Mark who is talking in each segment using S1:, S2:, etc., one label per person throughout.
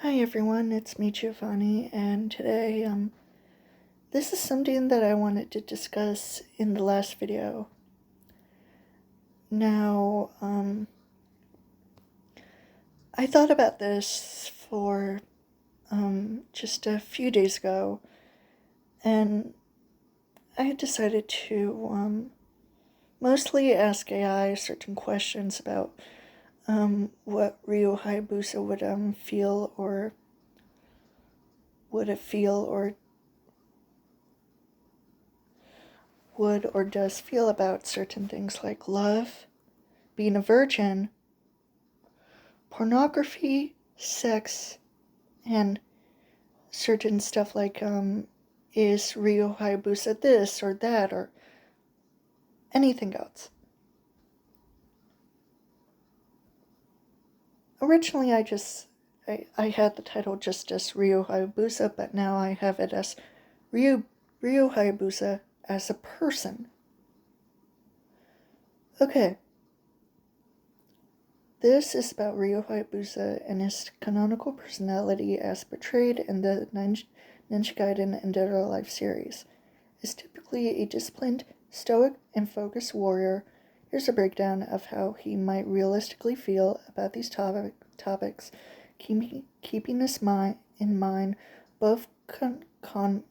S1: Hi everyone, it's me Giovanni, and today, this is something that I wanted to discuss in the last video. Now, I thought about this for, just a few days ago, and I decided to, mostly ask AI certain questions about, what Ryu Hayabusa would, feel or would it feel or would or does feel about certain things like love, being a virgin, pornography, sex, and certain stuff like, is Ryu Hayabusa this or that or anything else. Originally, I had the title just as Ryu Hayabusa, but now I have it as Ryu Hayabusa as a person. Okay. This is about Ryu Hayabusa and his canonical personality as portrayed in the Ninja Gaiden and Dead or Alive series. Is typically a disciplined, stoic, and focused warrior. Here's a breakdown of how he might realistically feel about these topics, keeping his in mind both canon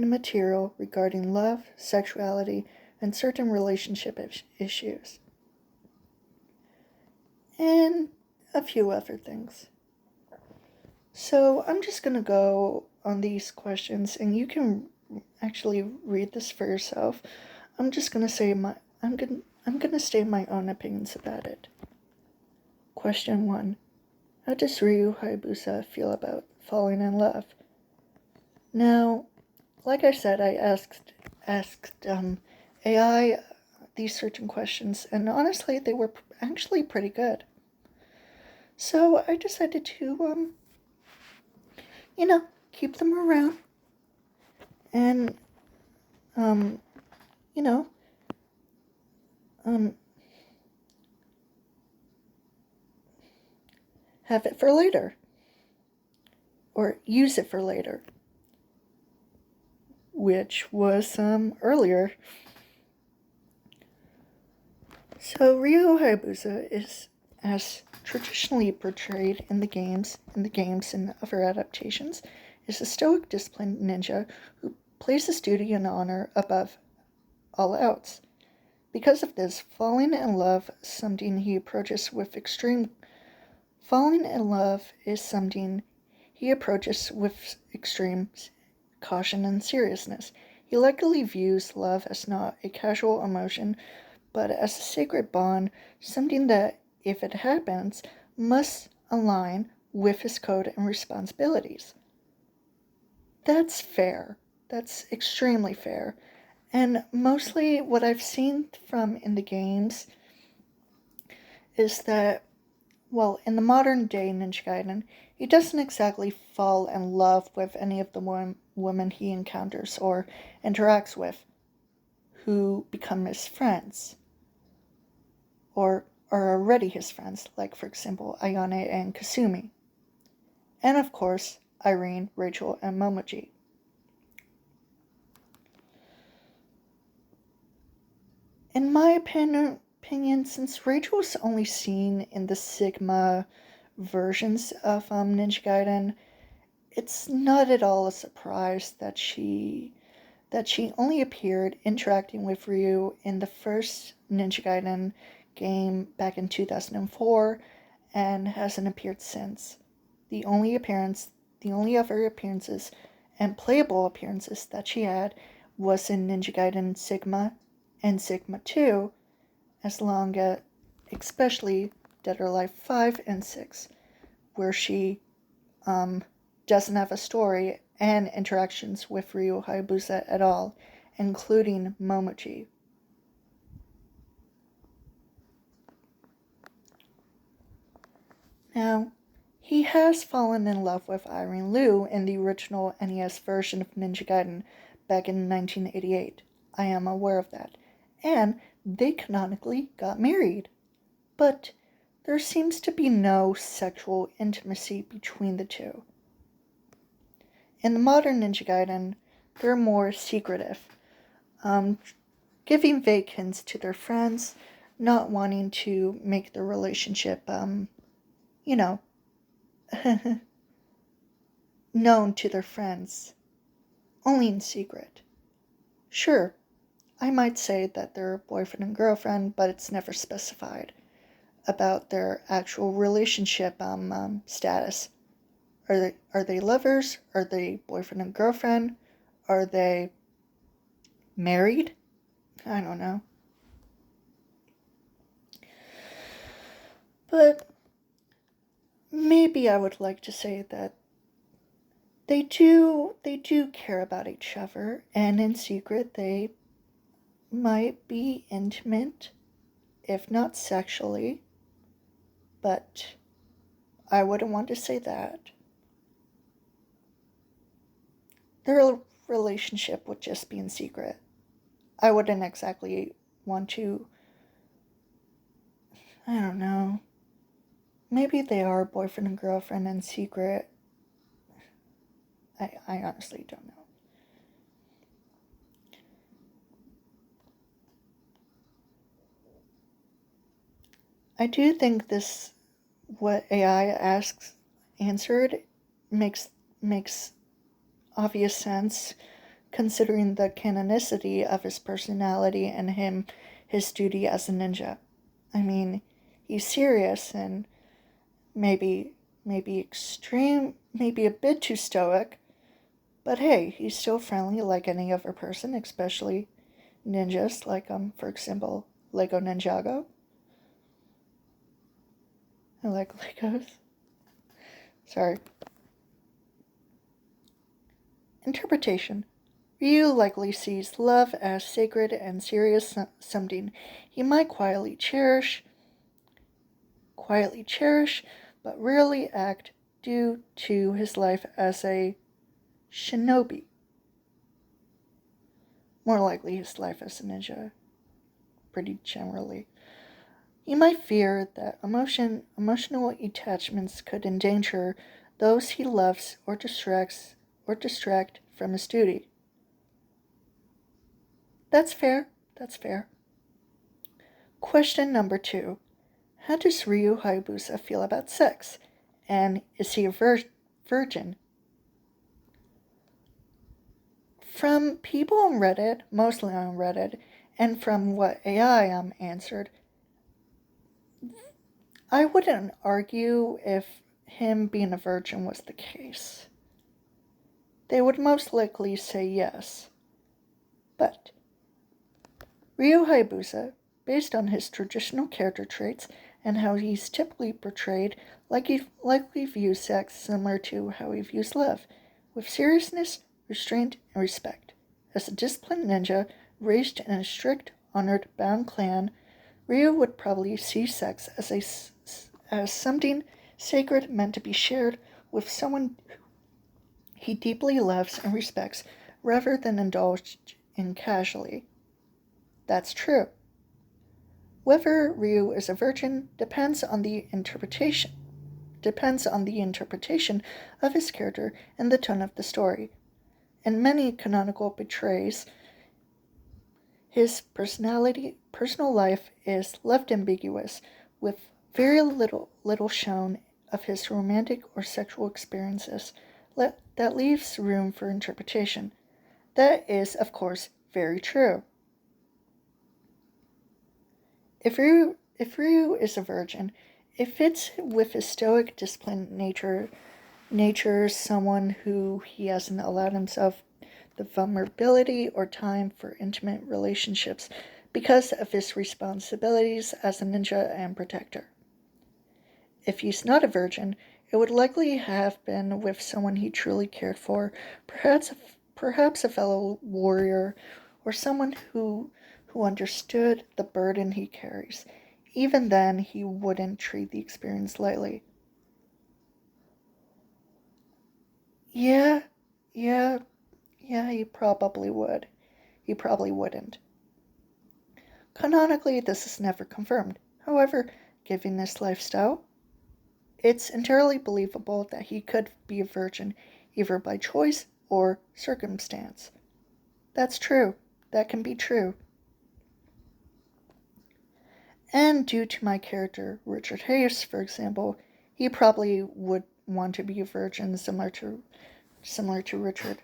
S1: material regarding love, sexuality, and certain relationship issues. And a few other things. So I'm just going to go on these questions, and you can actually read this for yourself. I'm just going to say I'm going to state my own opinions about it. Question 1. How does Ryu Hayabusa feel about falling in love? Now, like I said, I asked AI these certain questions, and honestly, they were actually pretty good. So I decided to, keep them around and, have it for later. Or use it for later. Which was, earlier. So Ryu Hayabusa is as traditionally portrayed in the games and other adaptations, is a stoic, disciplined ninja who places duty and honor above all else. Because of this, falling in love is something he approaches with extreme caution and seriousness. He likely views love as not a casual emotion, but as a sacred bond, something that, if it happens, must align with his code and responsibilities. That's fair. That's extremely fair. And mostly what I've seen from in the games is that, well, in the modern day Ninja Gaiden, he doesn't exactly fall in love with any of the women he encounters or interacts with, who become his friends, or are already his friends, like, for example, Ayane and Kasumi. And, of course, Irene, Rachel, and Momoji. In my opinion, since Rachel is only seen in the Sigma versions of Ninja Gaiden, it's not at all a surprise that she only appeared interacting with Ryu in the first Ninja Gaiden game back in 2004 and hasn't appeared since. The only other appearances and playable appearances that she had was in Ninja Gaiden Sigma and Sigma 2, especially Dead or Alive 5 and 6, where she doesn't have a story and interactions with Ryu Hayabusa at all, including Momoji. Now, he has fallen in love with Irene Liu in the original NES version of Ninja Gaiden back in 1988. I am aware of that. And they canonically got married. But there seems to be no sexual intimacy between the two. In the modern Ninja Gaiden, they're more secretive, um, giving vague hints to their friends, not wanting to make the relationship, you know, known to their friends, only in secret. Sure, I might say that they're boyfriend and girlfriend, but it's never specified about their actual relationship status. Are they lovers? Are they boyfriend and girlfriend? Are they married? I don't know. But maybe I would like to say that they do care about each other, and in secret they might be intimate, if not sexually, but I wouldn't want to say that. Their relationship would just be in secret. I wouldn't exactly want to, I don't know. Maybe they are boyfriend and girlfriend in secret. I honestly don't know. I do think this, what AI asks answered, makes obvious sense considering the canonicity of his personality and his duty as a ninja. I mean, he's serious and maybe extreme, maybe a bit too stoic, but hey, he's still friendly like any other person, especially ninjas like for example, Lego Ninjago. I like Legos. Sorry. Interpretation. Ryu likely sees love as sacred and serious, something he might quietly cherish, but rarely act due to his life as a shinobi. More likely his life as a ninja, pretty generally. He might fear that emotional attachments could endanger those he loves or distract from his duty. That's fair. That's fair. Question number 2. How does Ryu Hayabusa feel about sex? And is he a virgin? From people on Reddit, mostly on Reddit, and from what AI answered, I wouldn't argue if him being a virgin was the case. They would most likely say yes. But Ryu Hayabusa, based on his traditional character traits and how he's typically portrayed, likely views sex similar to how he views love, with seriousness, restraint, and respect. As a disciplined ninja raised in a strict, honored, bound clan, Ryu would probably see sex as something sacred meant to be shared with someone he deeply loves and respects rather than indulged in casually. That's true. Whether Ryu is a virgin depends on the interpretation of his character and the tone of the story. In many canonical betrays, his personal life is left ambiguous, with very little shown of his romantic or sexual experiences. That leaves room for interpretation. That is, of course, very true. If Ryu is a virgin, it fits with his stoic, disciplined nature, someone who he hasn't allowed himself the vulnerability or time for intimate relationships because of his responsibilities as a ninja and protector. If he's not a virgin, it would likely have been with someone he truly cared for, perhaps a fellow warrior, or someone who understood the burden he carries. Even then, he wouldn't treat the experience lightly. Yeah, yeah, yeah, he probably would. He probably wouldn't. Canonically, this is never confirmed. However, given this lifestyle, it's entirely believable that he could be a virgin either by choice or circumstance. That's true. That can be true. And due to my character, Richard Hayes, for example, he probably would want to be a virgin similar to Richard,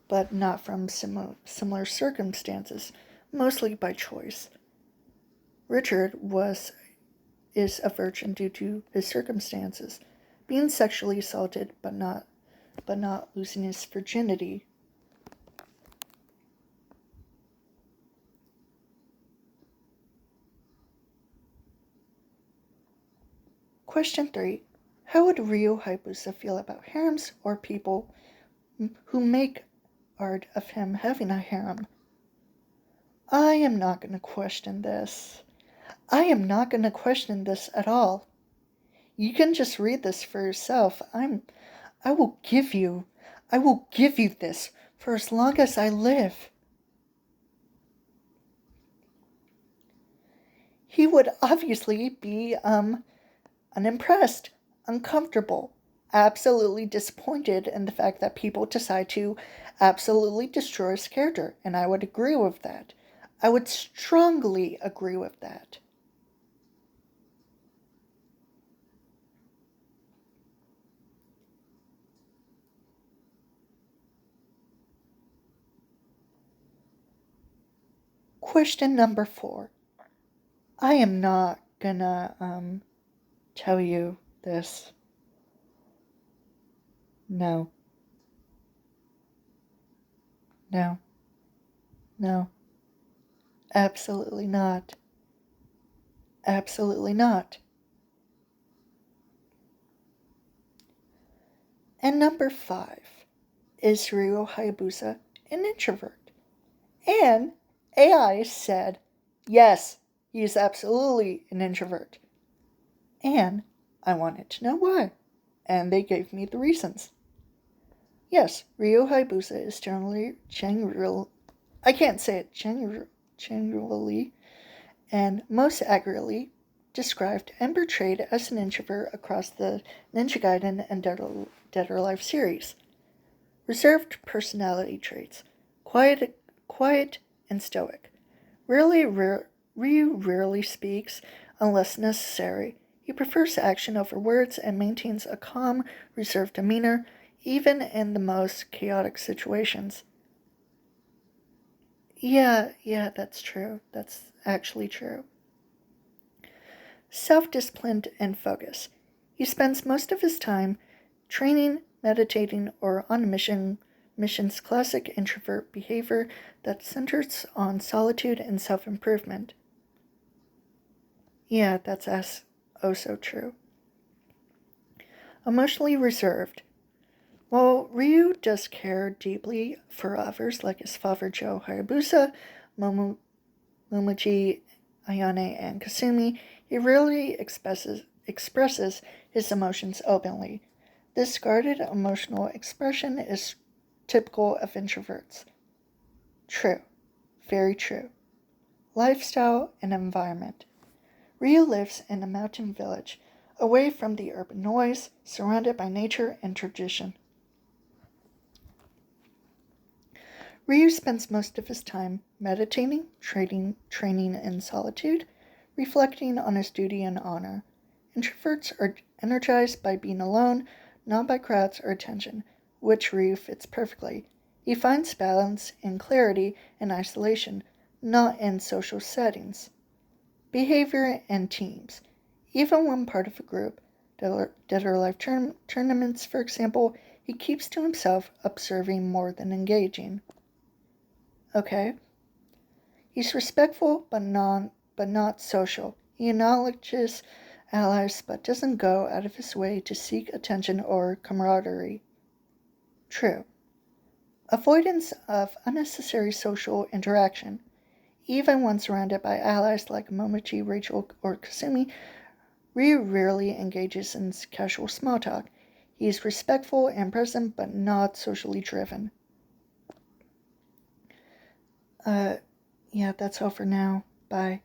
S1: but not from similar circumstances, mostly by choice. Richard is a virgin due to his circumstances, being sexually assaulted but not losing his virginity. Question 3. How would Ryu Hayabusa feel about harems or people who make art of him having a harem? I am not going to question this. I am not going to question this at all. You can just read this for yourself. I will give you this for as long as I live. He would obviously be unimpressed, uncomfortable, absolutely disappointed in the fact that people decide to absolutely destroy his character, and I would agree with that. I would strongly agree with that. Question number 4. I am not gonna tell you this. No. No. No. Absolutely not. Absolutely not. And number 5. Is Ryu Hayabusa an introvert? And AI said, yes, he is absolutely an introvert. And I wanted to know why. And they gave me the reasons. Yes, Ryu Hayabusa is I can't say it generally, and most accurately described and portrayed as an introvert across the Ninja Gaiden and Dead or Alive series. Reserved personality traits, quiet and stoic. Ryu rarely speaks unless necessary. He prefers action over words and maintains a calm, reserved demeanor, even in the most chaotic situations. Yeah, that's true. That's actually true. Self-disciplined and focus. He spends most of his time training, meditating, or on missions classic introvert behavior that centers on solitude and self-improvement. Yeah, that's so true. Emotionally reserved. While Ryu does care deeply for others like his father Joe Hayabusa, Momoji, Ayane, and Kasumi, he rarely expresses his emotions openly. This guarded emotional expression is typical of introverts. True. Very true. Lifestyle and environment. Ryu lives in a mountain village, away from the urban noise, surrounded by nature and tradition. Ryu spends most of his time meditating, training in solitude, reflecting on his duty and honor. Introverts are energized by being alone, not by crowds or attention, which Ryu fits perfectly. He finds balance in clarity and isolation, not in social settings. Behavior and teams. Even when part of a group, Dead or Alive tournaments, for example, he keeps to himself, observing more than engaging. Okay? He's respectful but not social. He acknowledges allies but doesn't go out of his way to seek attention or camaraderie. True. Avoidance of unnecessary social interaction. Even when surrounded by allies like Momochi, Rachel, or Kasumi, Ryu rarely engages in casual small talk. He is respectful and present but not socially driven. Yeah, that's all for now. Bye.